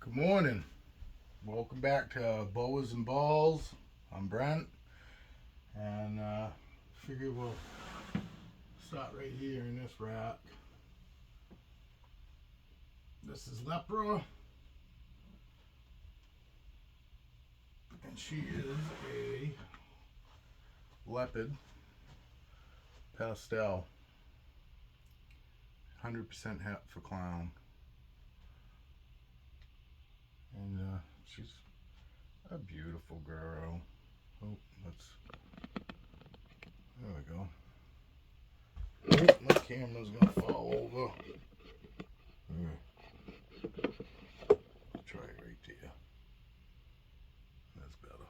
Good morning. Welcome back to Boas and Balls. I'm Brent, and figure we'll start right here in this rack. This is Lepra, and she is a leopard pastel, 100% het for clown, and she's a beautiful girl. Oh, there we go. Oh, my camera's gonna fall over. Try it right there. That's better.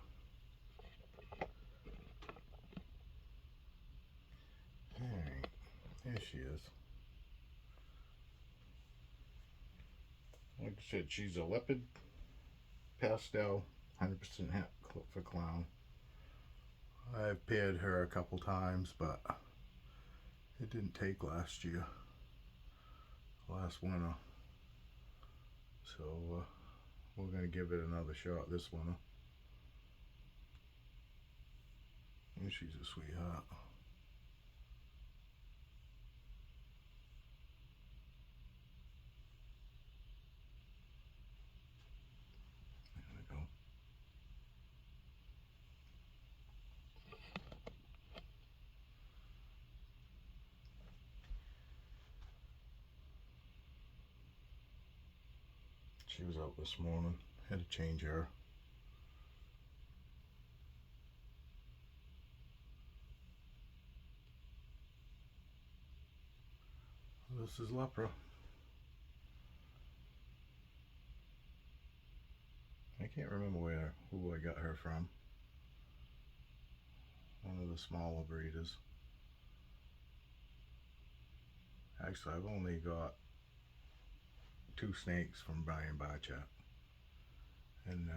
Alright, there she is. Like I said, she's a leopard pastel, 100% hat for clown. I've paired her a couple times, but it didn't take last winter. So we're going to give it another shot this winter. And she's a sweetheart. There we go. She was out this morning. Had to change her. This is Lepra. I can't remember who I got her from. One of the smaller breeders. Actually, I've only got 2 snakes from Brian Barchett, and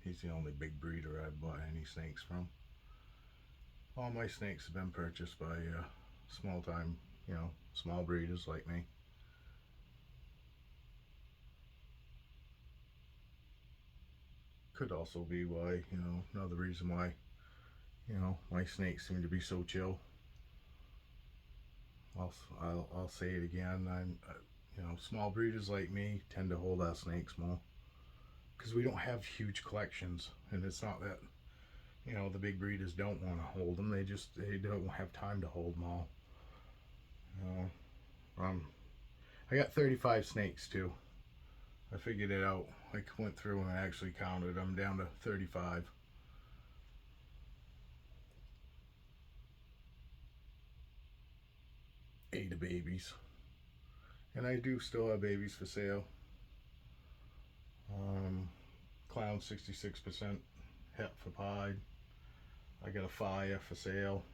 he's the only big breeder I've bought any snakes from. All my snakes have been purchased by small time, small breeders like me. Could also be why, another reason why, my snakes seem to be so chill. I'll say it again. Small breeders like me tend to hold our snakes more because we don't have huge collections, and it's not that the big breeders don't want to hold them. They don't have time to hold them all. I got 35 snakes too. I figured it out. I went through and actually counted. I'm down to 35. Eight of babies. And I do still have babies for sale. Clown 66% het for pied. I got a fire for sale.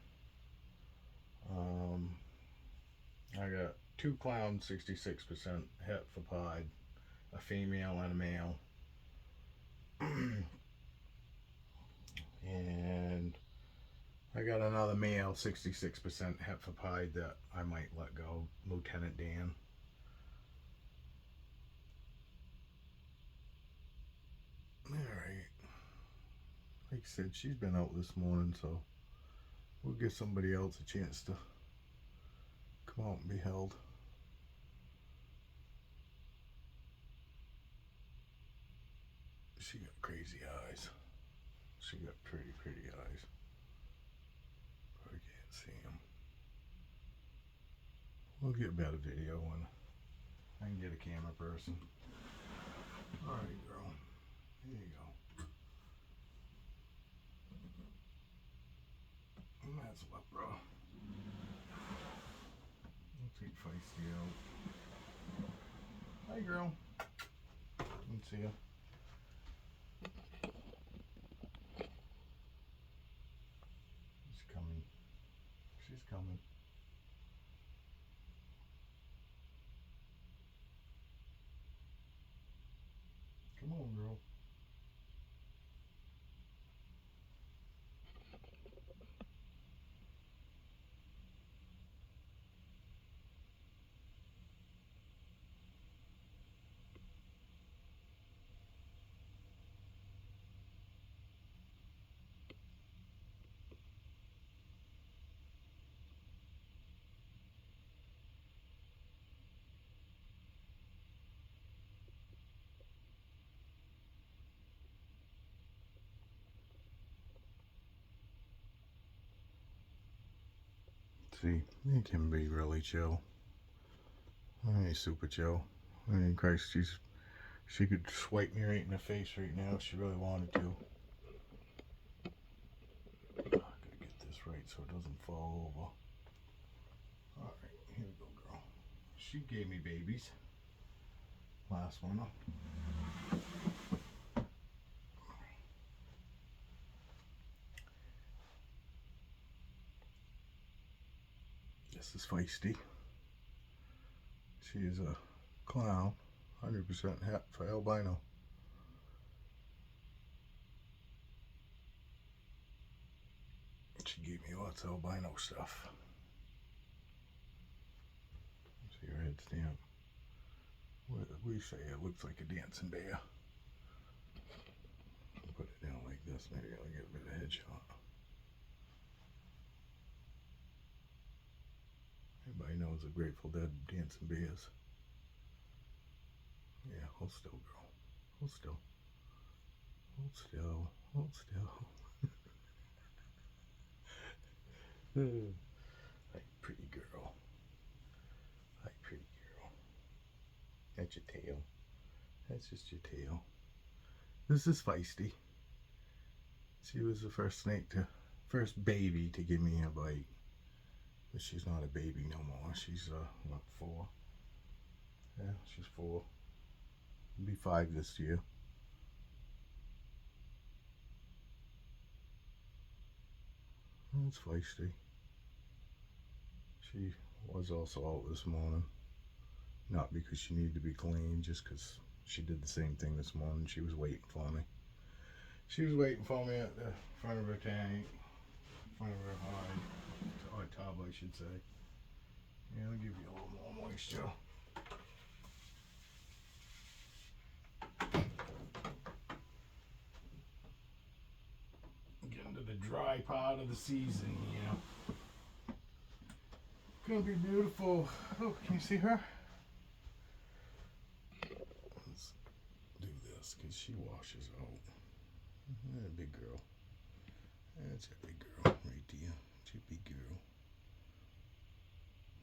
I got 2 clown 66% het for pied, a female and a male. And I got another male 66% het for pied that I might let go, Lieutenant Dan. Alright. Like I said, she's been out this morning, so we'll give somebody else a chance to come out and be held. She got crazy eyes. She got pretty eyes. But I can't see them. We'll get a better video when I can get a camera person. Alright, girl. Here you go. And that's Lepra. I'll take Feisty out. Hi, girl. Let's see ya. She's coming. She's coming. Come on, girl. See, he can be really chill. I mean, super chill. I mean, Christ, she could swipe me right in the face right now if she really wanted to. I gotta get this right so it doesn't fall over. Alright, here we go, girl. She gave me babies. Last one. This is Feisty. She is a clown. 100% hat for albino. She gave me lots of albino stuff. See her head stamp. We say it looks like a dancing bear. Put it down like this, maybe I'll get a bit of headshot. Everybody knows the Grateful Dead dancing bears. Yeah, hold still, girl. Hold still. Hold still. Hold still. Hi, pretty girl. Hi, pretty girl. That's your tail. That's just your tail. This is Feisty. She was the first baby to give me a bite. But she's not a baby no more. She's, what, 4? Yeah, she's 4. She'll be 5 this year. That's Feisty. She was also out this morning. Not because she needed to be clean, just because she did the same thing this morning. She was waiting for me. She was waiting for me at the front of her tank, front of her hide tub, I should say. Yeah, I'll give you a little more moisture. Getting to the dry part of the season here. Gonna be beautiful. Oh, can you see her? Let's do this because she washes out. That big girl. That's a big girl right there. That's a big girl.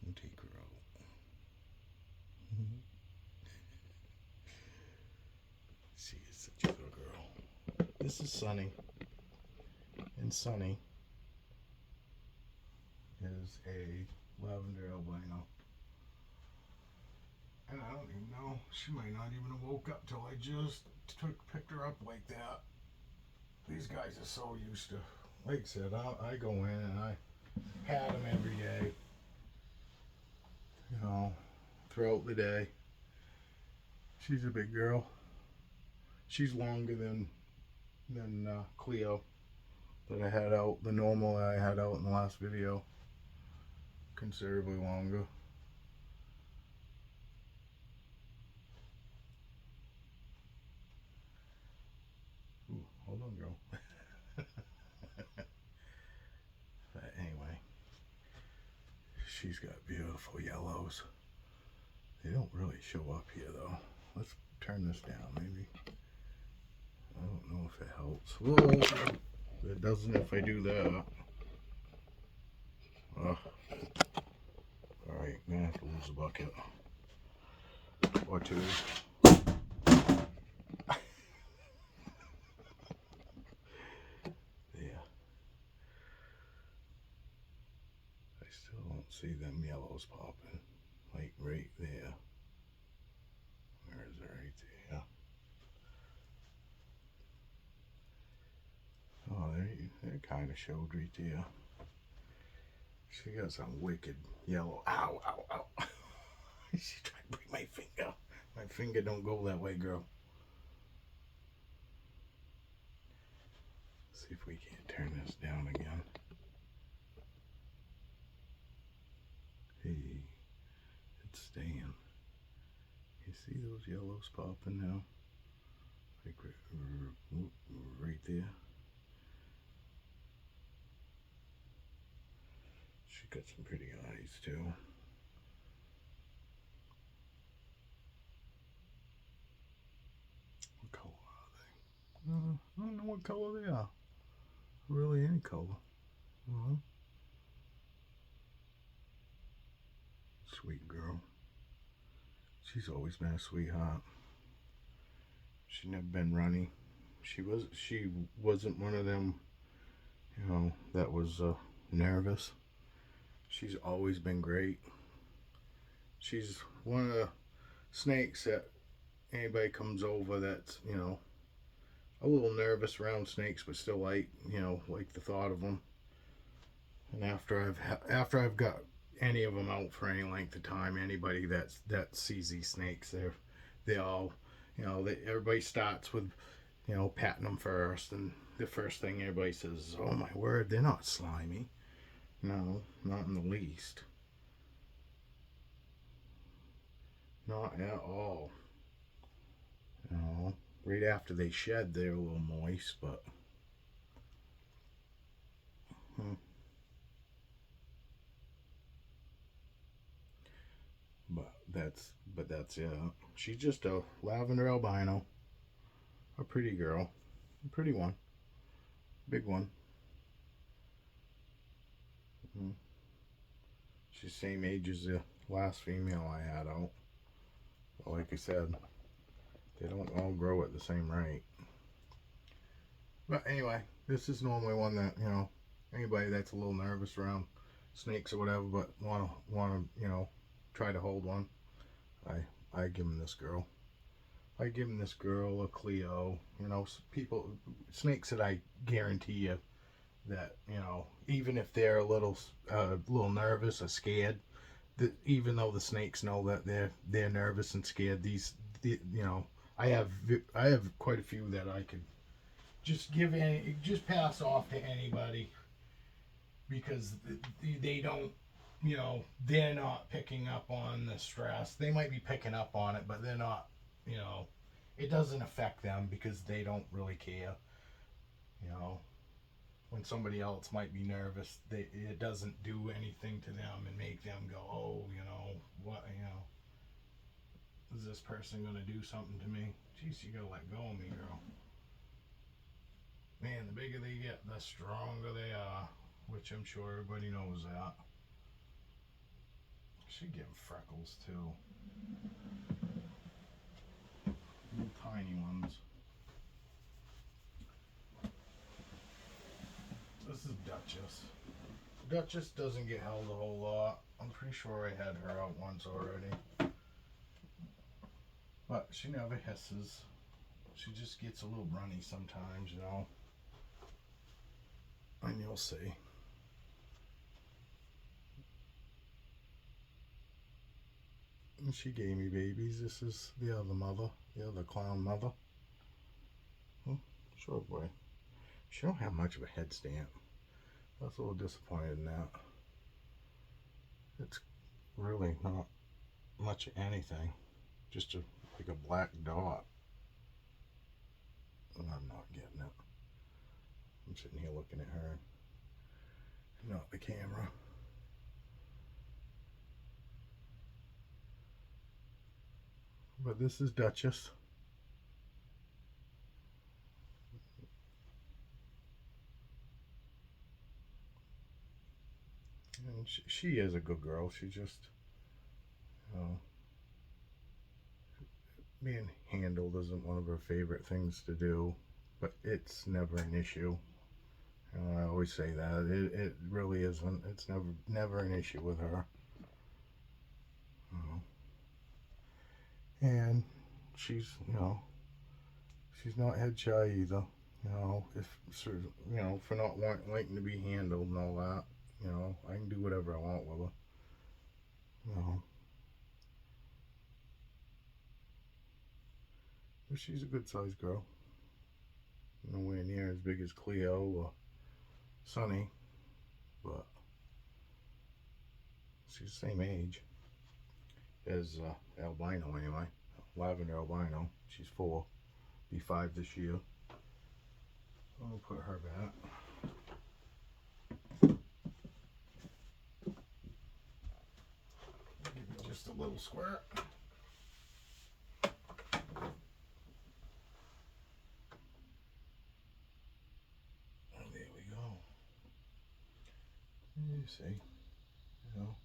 We'll take her out. She is such a good girl. This is Sunny. And Sunny is a lavender albino. And I don't even know. She might not even have woke up till I just picked her up like that. These guys are so used to, like I said, I go in and I pat them every day. You know, throughout the day. She's a big girl. She's longer than Cleo that I had out, the normal that I had out in the last video. Considerably longer. Ooh, hold on, girl. But anyway, she's got beautiful yellows. They don't really show up here though. Let's turn this down, maybe. I don't know if it helps. Whoa! It doesn't if I do that. Alright, I'm gonna have to lose a bucket. Or 2. Yeah. I still don't see them yellows popping. Like right there. Where is it? Right there. Oh, there kind of showed right there. She got some wicked yellow. Ow, ow, ow. She tried to break my finger. My finger don't go that way, girl. See if we can't turn this down again. Hey, it's staying. You see those yellows popping now? Like right there. She got some pretty eyes too. What color are they? I don't know what color they are. Really any color. Well, sweet girl. She's always been a sweetheart. She never been runny. She wasn't one of them, you know, that was nervous. She's always been great. She's one of the snakes that anybody comes over that's, you know, a little nervous around snakes, but still like, you know, like the thought of them. And after I've got any of them out for any length of time, anybody that sees these snakes, they all, you know, everybody starts with, you know, patting them first, and the first thing everybody says is, "Oh my word, they're not slimy." No, not in the least. Not at all. You know, right after they shed, they're a little moist, but hmm, but that's it. She's just a lavender albino, a pretty girl, a pretty one, big one. Hmm. She's the same age as the last female I had out. But like I said, they don't all grow at the same rate. But anyway, this is normally one that, you know, anybody that's a little nervous around snakes or whatever, but wanna you know, try to hold one. I I give them this girl. I give them this girl, a Cleo. You know, people, snakes that I guarantee you that, you know, even if they're a little nervous or scared, that even though the snakes know that they're nervous and scared, you know, I have quite a few that I could just pass off to anybody, because they don't, you know, they're not picking up on the stress. They might be picking up on it, but they're not, you know, it doesn't affect them because they don't really care. You know, when somebody else might be nervous, it doesn't do anything to them and make them go, oh, you know, what, you know, is this person going to do something to me? Jeez, you got to let go of me, girl. Man, the bigger they get, the stronger they are, which I'm sure everybody knows that. Should give them freckles too. Little tiny ones. This is Duchess. Duchess doesn't get held a whole lot. I'm pretty sure I had her out once already. But she never hisses. She just gets a little runny sometimes, you know. And you'll see. And she gave me babies. This is the other mother, the other clown mother. Hmm, sure boy. She don't have much of a head stamp. I was a little disappointed in that. It's really not much of anything. Just like a black dot. And I'm not getting it. I'm sitting here looking at her, not the camera. But this is Duchess. And she is a good girl. She just, you know, being handled isn't one of her favorite things to do, but it's never an issue. You know, I always say that it really isn't. It's never an issue with her. You know. And she's, you know, she's not head shy either. You know, if sort of, you know, for not wanting to be handled and all that. You know, I can do whatever I want with her. You know, but she's a good sized girl. Nowhere near as big as Cleo or Sunny, but she's the same age as Albino anyway. Lavender Albino. She's 4, be 5 this year. I'll put her back. Give me just a little squirt. And there we go. You see, you know,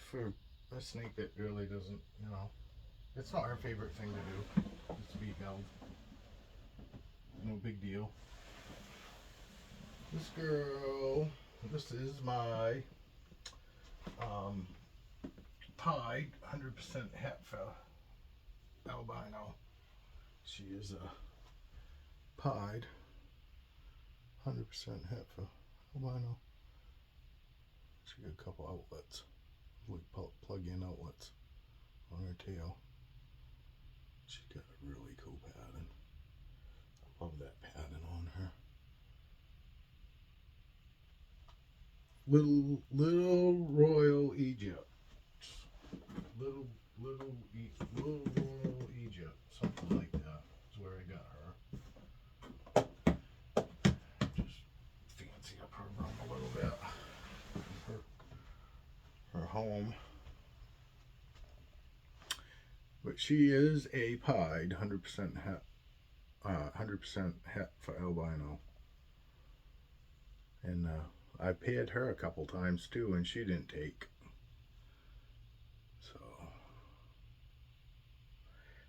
For a snake that really doesn't, you know, it's not her favorite thing to do, is to be held. No big deal. This girl, this is my pied 100% Hetfa albino. She is a pied 100% Hetfa albino. She got a couple outlets, like plug-in outlets on her tail. She's got a really cool pattern. I love that pattern on her. Little Royal Egypt. Little Royal Egypt. Something like that is where I got her. Just fancy up her room a little bit. Her home. But she is a pied 100% het, 100% het for albino. And I paired her a couple times too, and she didn't take. So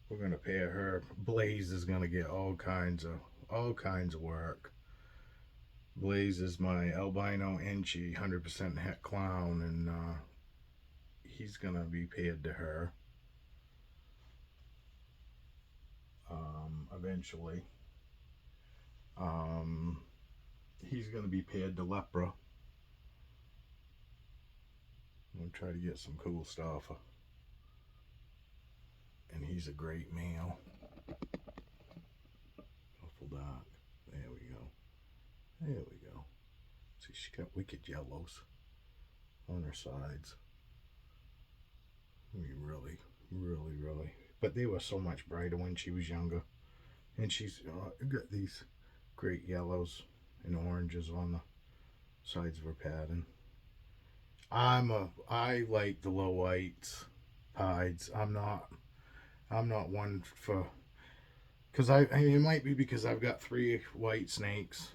we're gonna pair her. Blaze is gonna get all kinds of work. Blaze is my albino Enchi 100% het clown, and he's gonna be paired to her eventually. He's gonna be paired to Lepra. I'm gonna try to get some cool stuff. And he's a great male. Awful dark. There we go. There we go. See, she's got wicked yellows on her sides. I mean, really. But they were so much brighter when she was younger. And she's got these great yellows and oranges on the sides of her pattern. I like the low whites, pieds. I'm not one for, because it might be because I've got 3 white snakes,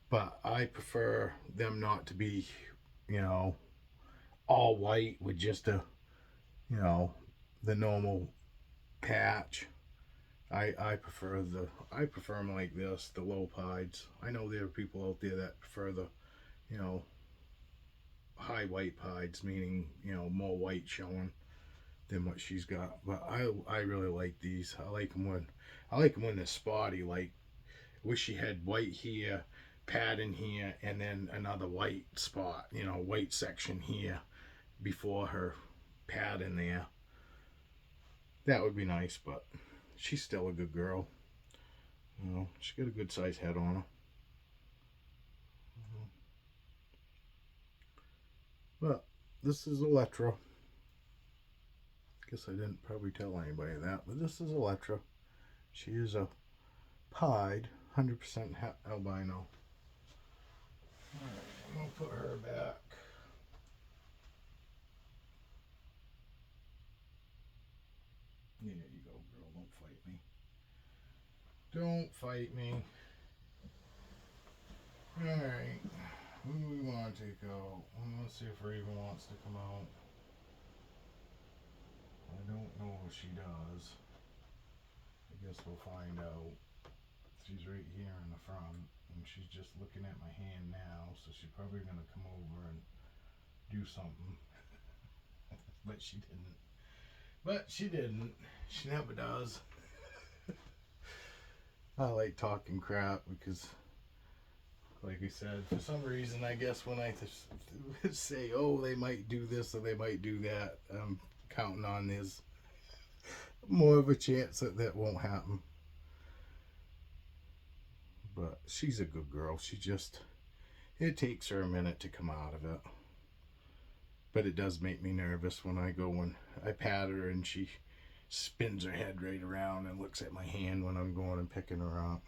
but I prefer them not to be, you know, all white with just a, you know, the normal patch. I prefer them like this, the low pieds. I know there are people out there that prefer the, you know, high white pieds, meaning, you know, more white showing than what she's got. But I really like these. I like them when they're spotty. Like, wish she had white here, pattern here, and then another white spot, you know, white section here before her pattern there. That would be nice, but she's still a good girl. You know, she's got a good size head on her. But this is Electra. Guess I didn't probably tell anybody that, but this is Electra. She is a pied 100% albino. Alright, I'm going to put her back. There you go, girl. Don't fight me. Don't fight me. Alright. Who do we want to take out? Let's see if Raven wants to come out. I don't know if she does. I guess we'll find out. She's right here in the front, and she's just looking at my hand now, so she's probably going to come over and do something. But she didn't. She never does. I like talking crap because, like I said, for some reason, I guess when I say, oh, they might do this or they might do that, I'm counting on there's more of a chance that won't happen. But she's a good girl. It takes her a minute to come out of it. But it does make me nervous when I go and I pat her and she spins her head right around and looks at my hand when I'm going and picking her up.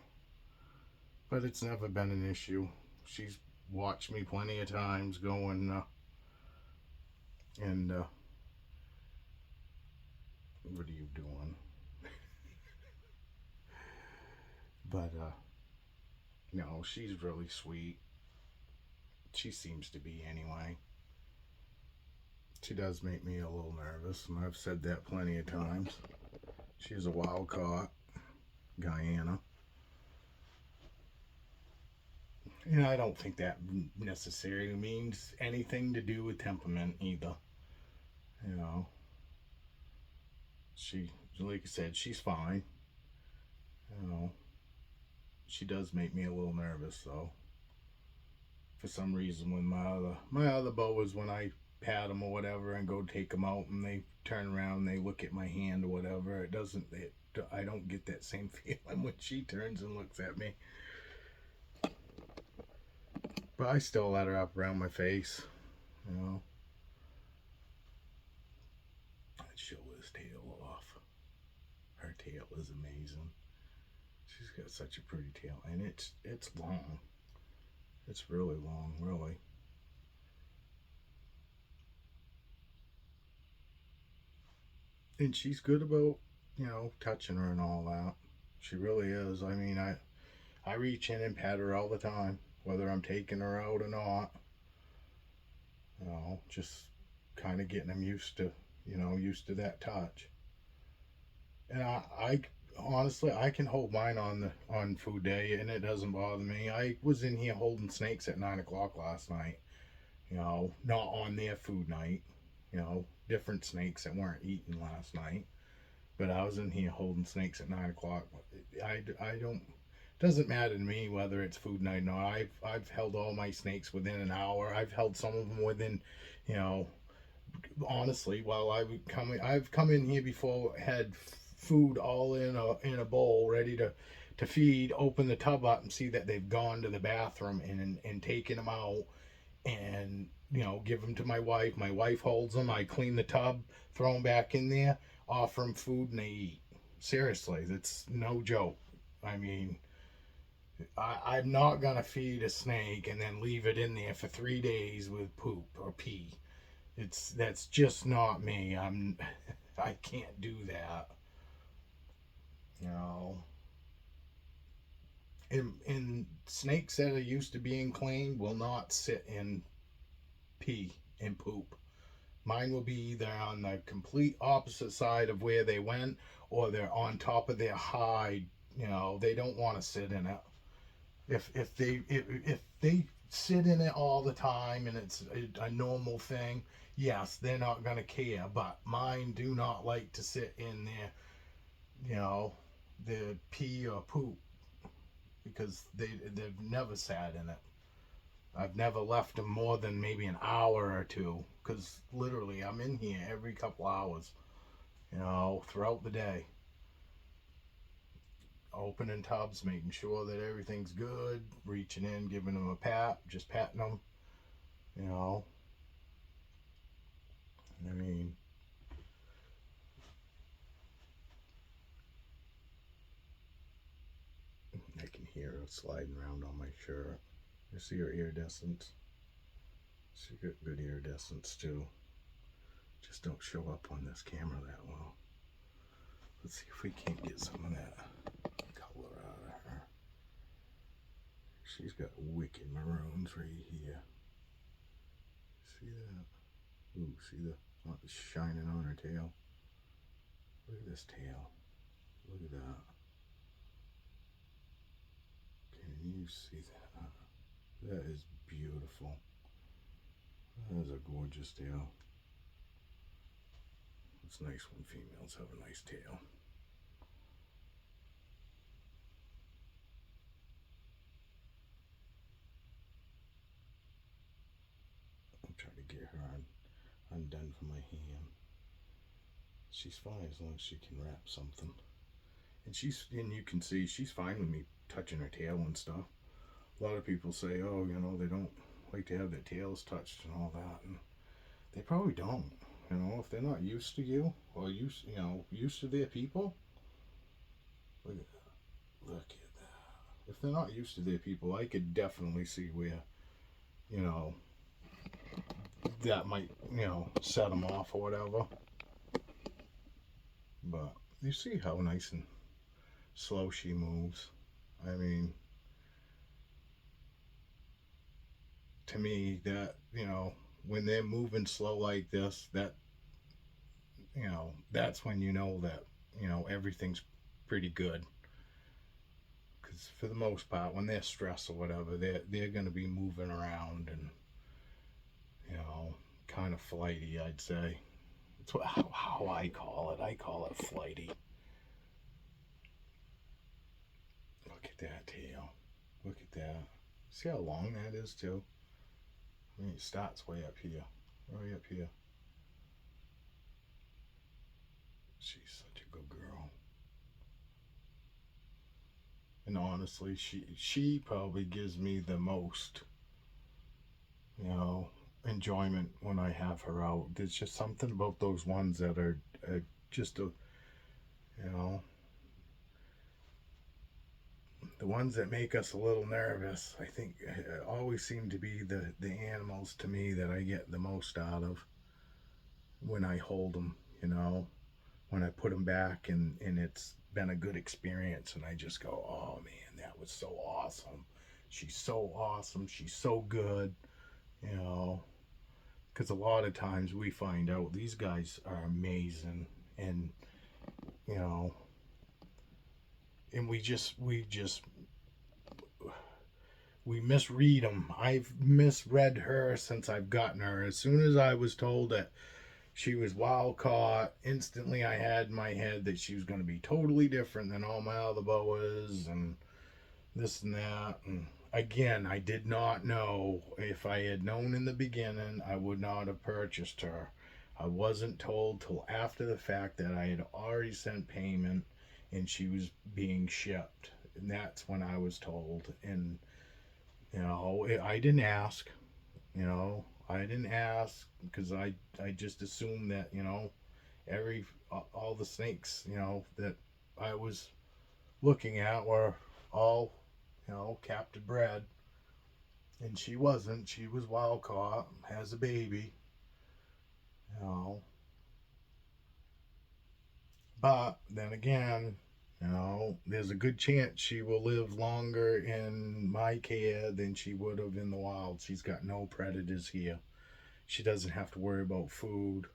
But it's never been an issue. She's watched me plenty of times going and what are you doing? But no, she's really sweet. She seems to be anyway. She does make me a little nervous, and I've said that plenty of times. She's a wild caught, Guyana. And I don't think that necessarily means anything to do with temperament either. You know, she, like I said, she's fine. You know, she does make me a little nervous though. For some reason, when my other boas, when I pat them or whatever and go take them out, and they turn around and they look at my hand or whatever, it doesn't. I don't get that same feeling when she turns and looks at me. But I still let her up around my face. You know, I'd show his tail off. Her tail is amazing. She's got such a pretty tail, and it's long. It's really long, really. And she's good about, touching her and all that. She really is. I mean, I reach in and pat her all the time, whether I'm taking her out or not. Just kind of getting them used to that touch. And I honestly, I can hold mine on food day, and it doesn't bother me. I was in here holding snakes at 9 o'clock last night. Not on their food night. Different snakes that weren't eaten last night. But I was in here holding snakes at 9 o'clock. I don't. Doesn't matter to me whether it's food night or not. I've held all my snakes within an hour. I've held some of them within, you know, honestly, while I've come in here before, had food all in a bowl ready to feed. Open the tub up and see that they've gone to the bathroom and taken them out, and give them to my wife. My wife holds them. I clean the tub, throw them back in there, offer them food, and they eat. Seriously, that's no joke. I mean, I'm not gonna feed a snake and then leave it in there for 3 days with poop or pee. That's just not me. I can't do that. You know. And snakes that are used to being clean will not sit in pee and poop. Mine will be either on the complete opposite side of where they went, or they're on top of their hide. They don't want to sit in it. If they sit in it all the time and it's a normal thing, yes, they're not gonna care. But mine do not like to sit in there, the pee or poop, because they've never sat in it. I've never left them more than maybe an hour or two, because literally I'm in here every couple hours, throughout the day, opening tubs, making sure that everything's good, reaching in, giving them a pat, just patting them, you know. I mean, I can hear it sliding around on my shirt. You see her iridescence? She got good iridescence too. Just don't show up on this camera that well. Let's see if we can't get some of that color out of her. She's got wicked maroons right here. See that? Ooh, see the shining on her tail? Look at this tail. Look at that. Can you see that? That is beautiful. That is a gorgeous tail. It's nice when females have a nice tail. I'm trying to get her undone from my hand. She's fine as long as she can wrap something. And you can see she's fine with me touching her tail and stuff. A lot of people say, oh, they don't like to have their tails touched and all that, and they probably don't. If they're not used to you, or used to their people. Look at that. If they're not used to their people, I could definitely see where, you know, that might, set them off or whatever. But you see how nice and slow she moves. I mean, to me, that, when they're moving slow like this, that, that's when you know that, everything's pretty good. Because for the most part, when they're stressed or whatever, they're going to be moving around and, you know, kind of flighty, I'd say. That's how I call it. I call it flighty. Look at that tail. Look at that. See how long that is, too? I mean, it starts way up here. Way up here. She's such a good girl. And honestly, she probably gives me the most, you know, enjoyment when I have her out. There's just something about those ones that are just a, you know, the ones that make us a little nervous. I think always seem to be the animals to me that I get the most out of when I hold them. You know, when I put them back and it's been a good experience, and I just go, oh man, that was so awesome. She's so awesome. She's so good. You know, because a lot of times we find out these guys are amazing, and you know, and we misread them. I've misread her since I've gotten her. As soon as I was told that she was wild caught, instantly I had in my head that she was going to be totally different than all my other boas and this and that. And again, I did not know. If I had known in the beginning, I would not have purchased her. I wasn't told till after the fact that I had already sent payment and she was being shipped. And that's when I was told. And, I didn't ask. I didn't ask because I just assumed that, every all the snakes, that I was looking at were all, captive bred, and she wasn't. She was wild caught, has a baby, you know. But then again, there's a good chance she will live longer in my care than she would have in the wild. She's got no predators here. She doesn't have to worry about food.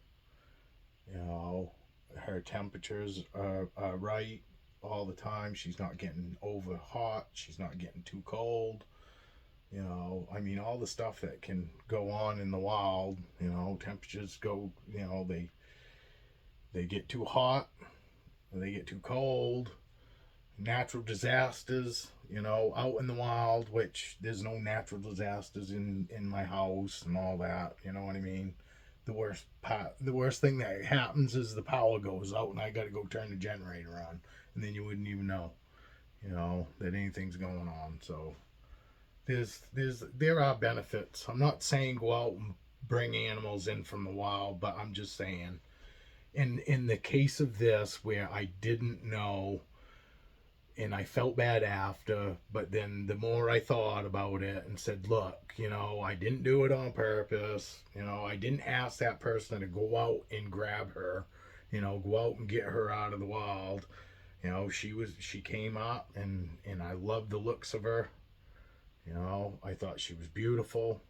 You know, her temperatures are right all the time. She's not getting over hot. She's not getting too cold. I mean, all the stuff that can go on in the wild. Temperatures go. They get too hot. They get too cold. Natural disasters. Out in the wild, which there's no natural disasters in my house and all that. You know what I mean? The worst thing that happens is the power goes out and I got to go turn the generator on, and then you wouldn't even know, that anything's going on. So there are benefits. I'm not saying go out and bring animals in from the wild, but I'm just saying, in the case of this where I didn't know and I felt bad after, but then the more I thought about it and said, look, I didn't do it on purpose. I didn't ask that person to go out and grab her, go out and get her out of the wild. She came up, and I loved the looks of her. I thought she was beautiful.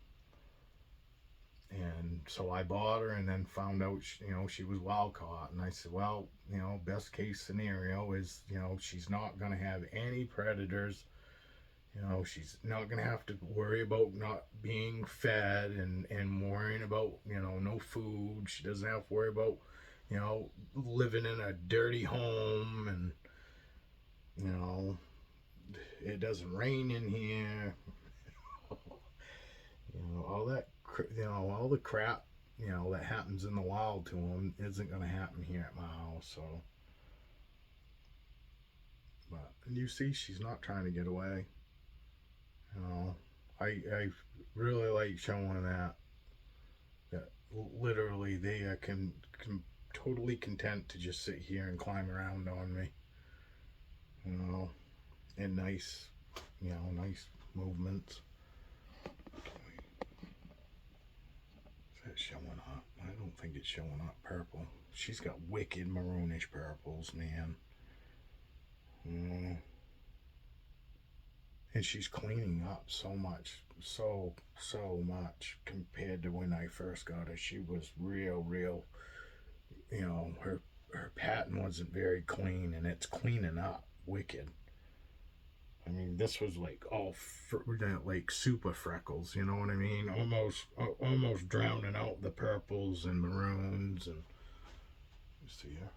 And so I bought her, and then found out, she was wild caught. And I said, well, best case scenario is, she's not going to have any predators. She's not going to have to worry about not being fed and worrying about, no food. She doesn't have to worry about, living in a dirty home, and, it doesn't rain in here. All that, all the crap, that happens in the wild to them isn't going to happen here at my house. So, but and you see, she's not trying to get away. I really like showing that literally they can totally content to just sit here and climb around on me. And nice, nice movements. Is that showing up? I don't think it's showing up purple. She's got wicked maroonish purples, man. And she's cleaning up so much. so much compared to when I first got her. She was real. You know, her pattern wasn't very clean, and it's cleaning up wicked. I mean, this was like like super freckles. You know what I mean? Almost drowning out the purples and maroons and. You see here.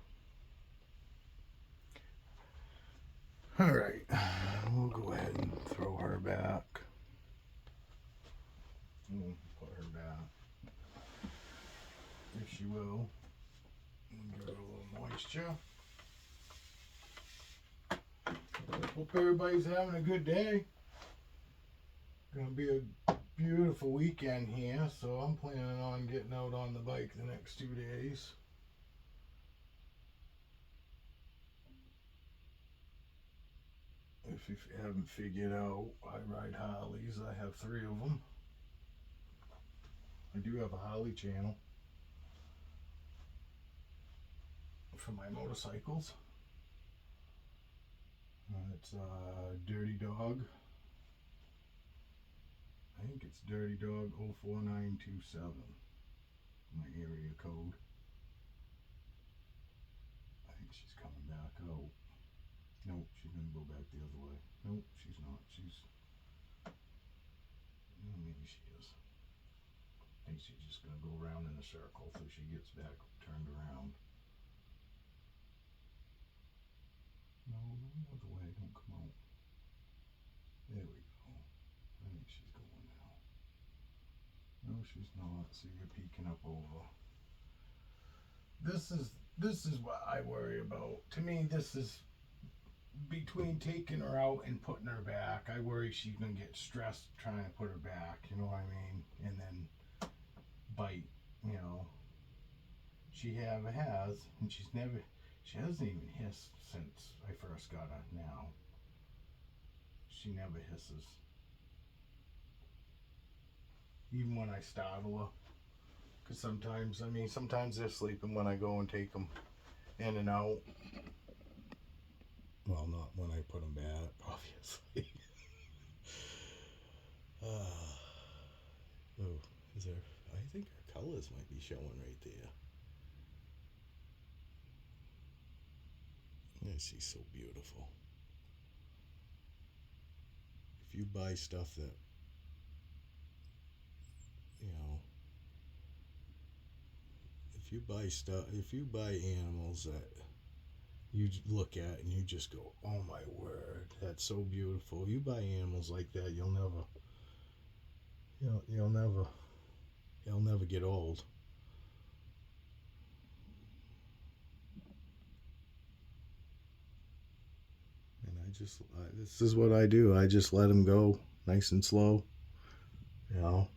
All right, we'll go ahead and throw her back. We'll put her back, if she will. Give her a little moisture. Hope everybody's having a good day. Gonna be a beautiful weekend here, so I'm planning on getting out on the bike the next 2 days. If you haven't figured out, I ride Harleys. I have 3 of them. I do have a Harley channel for my motorcycles. It's Dirty Dog. I think it's Dirty Dog 04927. My area code. I think she's coming back out. Nope, she's gonna go back the other way. Nope, she's not. Maybe she is. I think she's just gonna go around in a circle till she gets back turned around. No, other way. Don't come out. There we go. I think she's going now. No, she's not. See, you're peeking up over. This is what I worry about. To me, this is between taking her out and putting her back. I worry she's gonna get stressed trying to put her back. You know what I mean? And then bite. You know. She has, and she hasn't even hissed since I first got her. Now she never hisses, even when I startle her. Because sometimes they're sleeping when I go and take them in and out. Well, not when I put them back, obviously. Oh, is there? I think her colors might be showing right there. Yeah, she's so beautiful. If you buy stuff that, you know, if you buy animals that you look at and you just go, oh my word, that's so beautiful. You buy animals like that, you'll never get old. And this is what I do. I just let them go nice and slow. You know,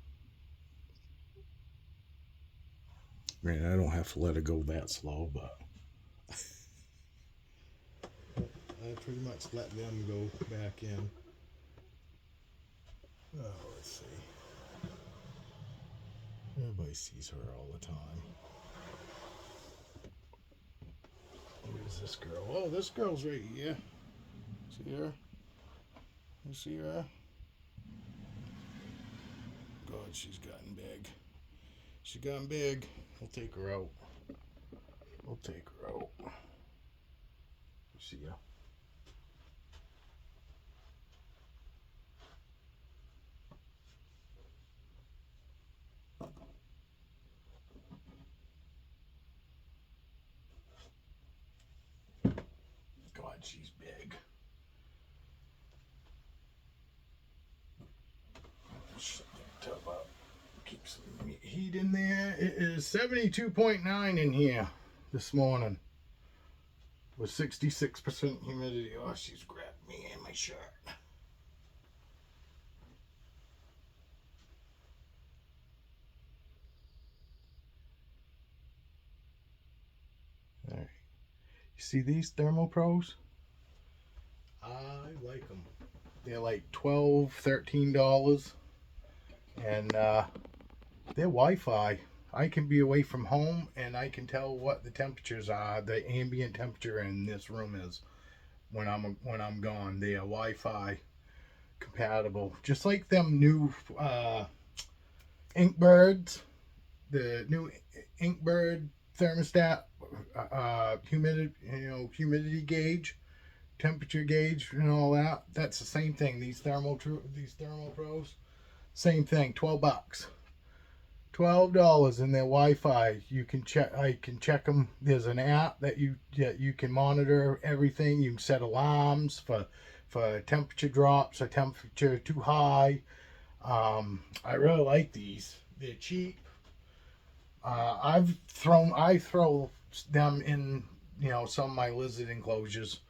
man, I don't have to let her go that slow, but I pretty much let them go back in. Oh, let's see. Everybody sees her all the time. Where's this girl? Oh, this girl's right here. See her? You see her? God, she's gotten big. She's gotten big. We'll take her out. We'll take her out. See ya. God, she's big. Shut that tub up. Keep some heat in there. It is 72.9 in here this morning with 66% humidity. Oh, she's grabbed me in my shirt. All right. You see these Thermopros? I like them. They're like $12, $13, and they're Wi-Fi. I can be away from home and I can tell what the temperatures are, the ambient temperature in this room is when I'm gone. They are Wi-Fi compatible, just like them new Inkbirds, the new Inkbird thermostat, humidity gauge, temperature gauge, and all that. That's the same thing. These Thermal Pros, same thing. $12. $12 in their Wi-Fi. You can check. I can check them. There's an app that you can monitor everything. You can set alarms for temperature drops or temperature too high. I really like these. They're cheap. I throw them in some of my lizard enclosures.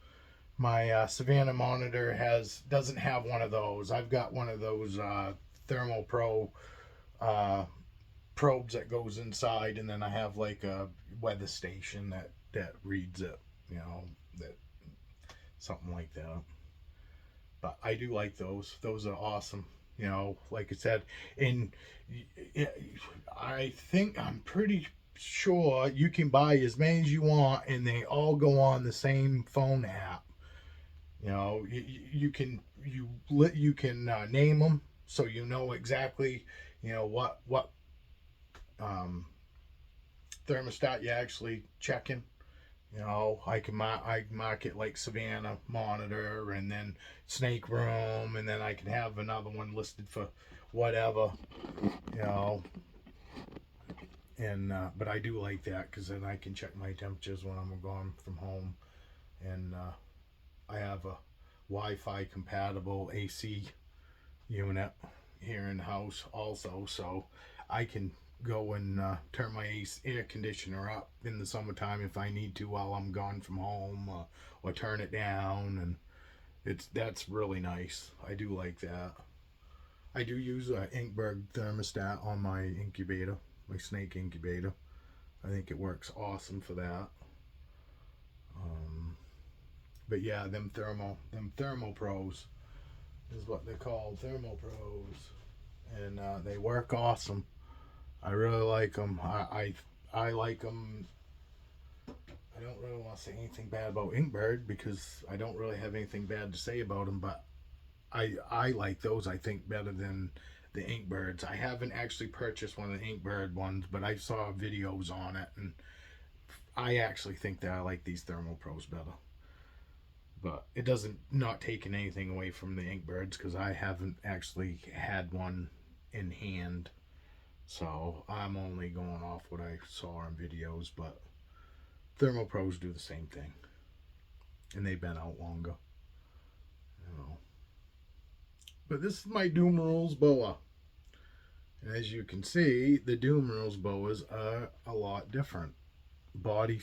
My Savannah monitor doesn't have one of those. I've got one of those Thermal Pro probes that goes inside, and then I have like a weather station that reads it, that something like that. But I do like those. Those are awesome. Like I said, and I'm pretty sure you can buy as many as you want, and they all go on the same phone app. You can name them so you know exactly what thermostat you're actually checking. I mark it like Savannah monitor, and then snake room, and then I can have another one listed for whatever, you know. And but I do like that because then I can check my temperatures when I'm gone from home, and I have a Wi-Fi compatible AC unit here in the house also, so I can go and turn my air conditioner up in the summertime if I need to while I'm gone from home, or turn it down, and that's really nice. I do like that. I do use a Inkberg thermostat on my incubator, my snake incubator. I think it works awesome for that. Um, but yeah, them thermal pros is what they're called, thermal pros, and they work awesome. I really like them. I like them. I don't really want to say anything bad about Inkbird because I don't really have anything bad to say about them, but I like those, I think, better than the Inkbirds. I haven't actually purchased one of the Inkbird ones, but I saw videos on it, and I actually think that I like these Thermal Pros better. But it doesn't not taking anything away from the Inkbirds because I haven't actually had one in hand. So I'm only going off what I saw in videos, but Thermal Pros do the same thing. And they've been out longer. You know. But this is my Doom Rules boa. And as you can see, the Doom Rules boas are a lot different. Body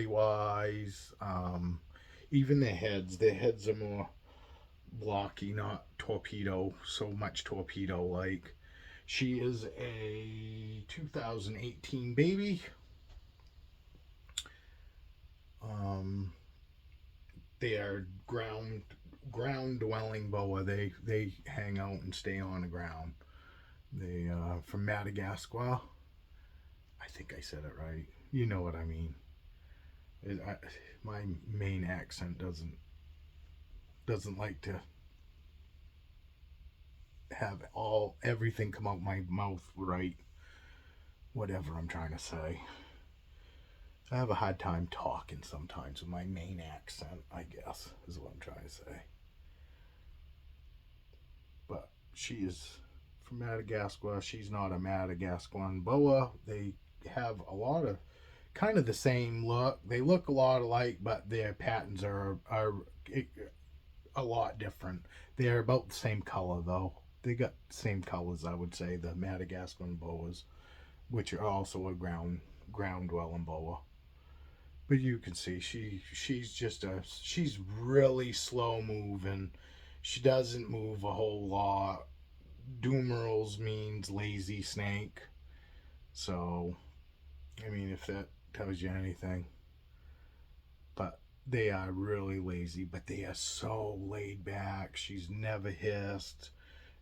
wise, even their heads are more blocky, not so much torpedo like. She is a 2018 baby. Um, they are ground dwelling boa. They hang out and stay on the ground. They from Madagascar. I think I said it right. You know what I mean. My main accent doesn't like to have everything come out my mouth right. Whatever I'm trying to say. I have a hard time talking sometimes with my main accent, I guess, is what I'm trying to say. But she is from Madagascar. She's not a Madagascan boa. They have a lot of kind of the same look. They look a lot alike, but their patterns are a lot different. They're about the same color though. They got the same colors, I would say, the Madagascan boas, which are also a ground dwelling boa. But you can see she's really slow moving. She doesn't move a whole lot. Doomerals means lazy snake. So, I mean, if that tells you anything. But they are really lazy, but they are so laid back. She's never hissed.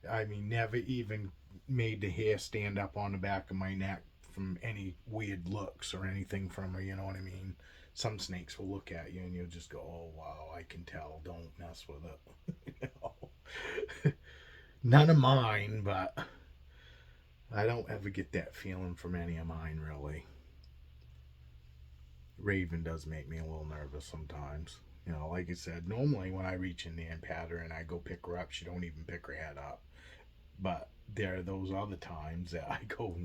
I mean, never even made the hair stand up on the back of my neck from any weird looks or anything from her, you know what I mean? Some snakes will look at you and you'll just go, oh, wow, I can tell. Don't mess with it. None of mine, but I don't ever get that feeling from any of mine, really. Raven does make me a little nervous sometimes. You know, like I said, normally when I reach in there and pat her and I go pick her up, she don't even pick her head up. But there are those other times that I go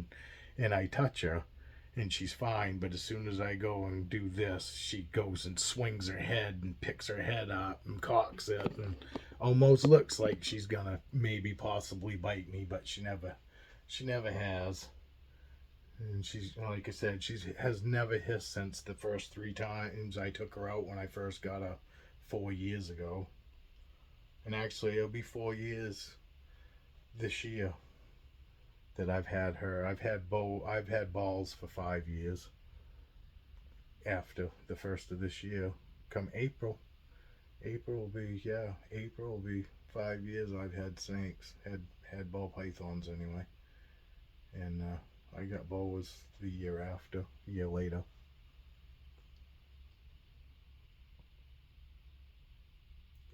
and I touch her and she's fine. But as soon as I go and do this, she goes and swings her head and picks her head up and cocks it and almost looks like she's gonna maybe possibly bite me, but she never has. And she's, like I said, she has never hissed since the first 3 times I took her out when I first got her 4 years ago. And actually, it'll be 4 years this year that I've had her. I've had balls for 5 years after the first of this year. Come April, April will be 5 years I've had snakes, had ball pythons anyway, and I got boas the year after, a year later.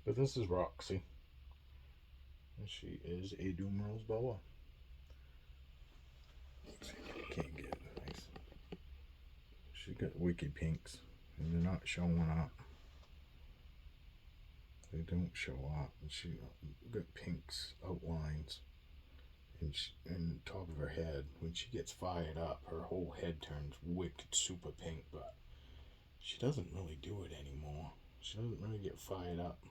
But this is Roxy, and she is a Dumeril's boa. Can't get it nice. She got wicked pinks, and they're not showing up. They don't show up. And she got pinks outlines in the top of her head. When she gets fired up, her whole head turns wicked super pink, but she doesn't really do it anymore. She doesn't really get fired up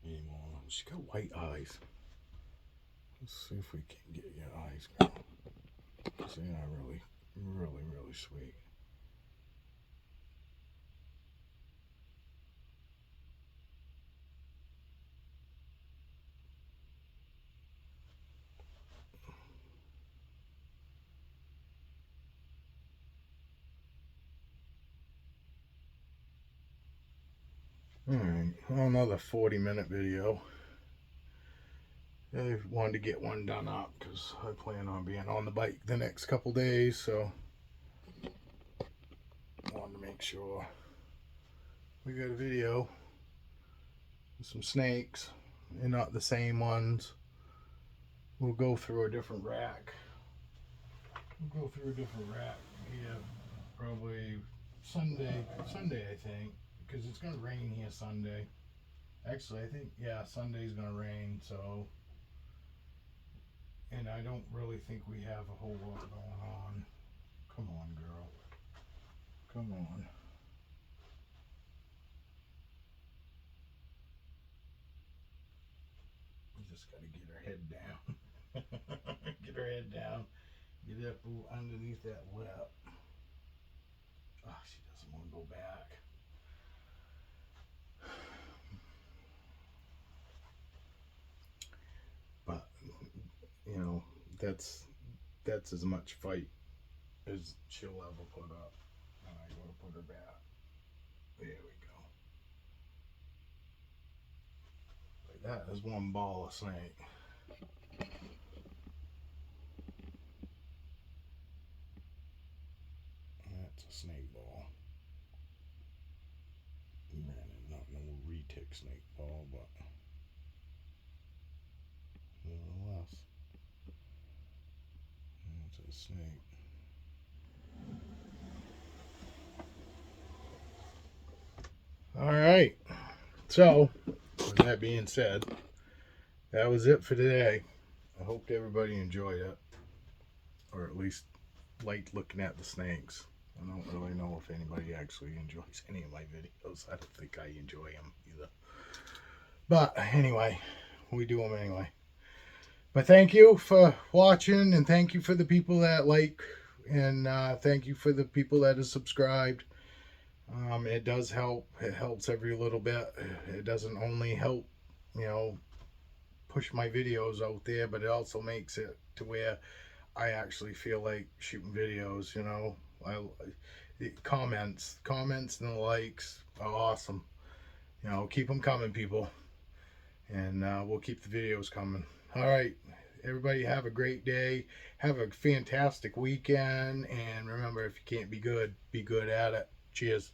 anymore. She's got white eyes. Let's see if we can get your eyes, girl. Because they are really, really, really sweet. Alright, well, another 40-minute video. I wanted to get one done up because I plan on being on the bike the next couple days, so I wanted to make sure we got a video with some snakes and not the same ones. We'll go through a different rack. Here probably Sunday, I think, because it's going to rain here Sunday. Actually, I think, yeah, Sunday's going to rain, so. And I don't really think we have a whole lot going on. Come on, girl. Come on. We just got to get her head down. Get her head down. Get up underneath that lip. Oh, she doesn't want to go back. But, you know, that's as much fight as she'll ever put up. And I gotta put her back. There we go. Like that is one ball of snake. That's a snake ball. Granted, not no retic snake ball, but nevertheless, it's a snake. All right. So, with that being said, that was it for today. I hope everybody enjoyed it, or at least liked looking at the snakes. I don't really know if anybody actually enjoys any of my videos. I don't think I enjoy them either. But anyway, we do them anyway. But thank you for watching, and thank you for the people that like, and thank you for the people that have subscribed. It does help. It helps every little bit. It doesn't only help, you know, push my videos out there, but it also makes it to where I actually feel like shooting videos. You know, comments and the likes are awesome. You know, keep them coming, people, and we'll keep the videos coming. All right, everybody, have a great day. Have a fantastic weekend, and remember, if you can't be good at it. Cheers.